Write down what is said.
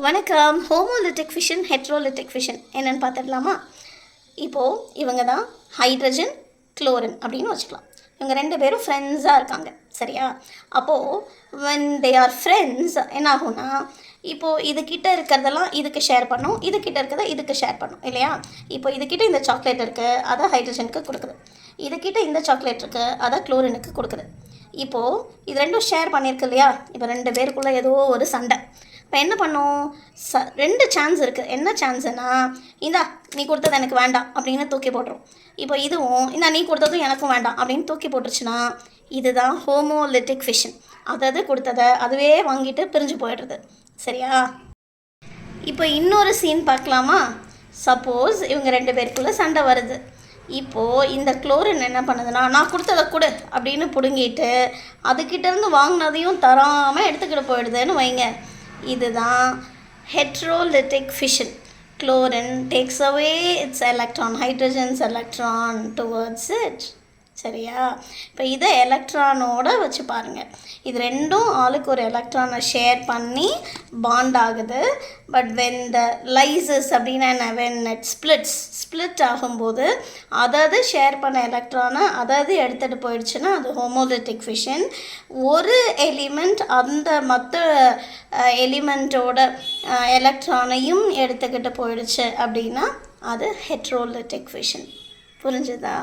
வணக்கம். ஹோமோலிட்டிக் fission, ஹெட்ரோலிட்டிக் fission என்னென்னு பார்த்துடலாமா? இப்போது இவங்க தான் ஹைட்ரஜன், குளோரின் அப்படின்னு வச்சுக்கலாம். இவங்க ரெண்டு பேரும் ஃப்ரெண்ட்ஸாக இருக்காங்க, சரியா? அப்போது when they are friends என்ன ஆகும்னா, இப்போது இதுக்கிட்ட இருக்கிறதெல்லாம் இதுக்கு ஷேர் பண்ணும், இதுக்கிட்ட இருக்கிறத இதுக்கு ஷேர் பண்ணும் இல்லையா? இப்போ இதுக்கிட்ட இந்த சாக்லேட் இருக்குது, அதை ஹைட்ரஜனுக்கு கொடுக்குது. இதுக்கிட்ட இந்த சாக்லேட் இருக்குது, அதை குளோரினுக்கு கொடுக்குது. இப்போது இது ரெண்டும் ஷேர் பண்ணியிருக்கு இல்லையா? இப்போ ரெண்டு பேருக்குள்ளே ஏதோ ஒரு சண்டை. இப்போ என்ன பண்ணும்? ரெண்டு சான்ஸ் இருக்குது. என்ன சான்ஸுன்னா, இந்தா நீ கொடுத்தது எனக்கு வேண்டாம் அப்படின்னு தூக்கி போட்டுரும். இப்போ இதுவும் இந்தா நீ கொடுத்ததும் எனக்கும் வேண்டாம் அப்படின்னு தூக்கி போட்டுருச்சுன்னா, இதுதான் ஹோமோலிட்டிக் ஃபிஷன். அதாவது கொடுத்ததை அதுவே வாங்கிட்டு பிரிஞ்சு போயிடுறது, சரியா? இப்போ இன்னொரு சீன் பார்க்கலாமா? சப்போஸ் இவங்க ரெண்டு பேருக்குள்ளே சண்டை வருது. இப்போது இந்த குளோரின் என்ன பண்ணுதுன்னா, நான் கொடுத்ததை கொடு அப்படின்னு பிடுங்கிட்டு அதுக்கிட்டேருந்து வாங்கினதையும் தராமல் எடுத்துக்கிட்டு போயிடுதுன்னு வைங்க. இதுதான் heterolytic fission. Chlorine takes away its electron, hydrogen's electron towards it. சரியா? இப்போ இதை எலக்ட்ரானோட வச்சு பாருங்கள். இது ரெண்டும் ஆளுக்கு ஒரு எலக்ட்ரானை ஷேர் பண்ணி பாண்ட் ஆகுது. பட் வென் த லைசஸ் அப்படின்னா என்ன? வென் இட் ஸ்பிளிட் ஆகும்போது அதாவது ஷேர் பண்ண எலக்ட்ரானை அதாவது எடுத்துகிட்டு போயிடுச்சுன்னா அது ஹோமோலிட்டிக் ஃபிஷன். ஒரு எலிமெண்ட் அந்த மற்ற எலிமெண்ட்டோட எலக்ட்ரானையும் எடுத்துக்கிட்டு போயிடுச்சு அப்படின்னா அது ஹெட்ரோலிட்டிக் ஃபிஷன். புரிஞ்சுதா?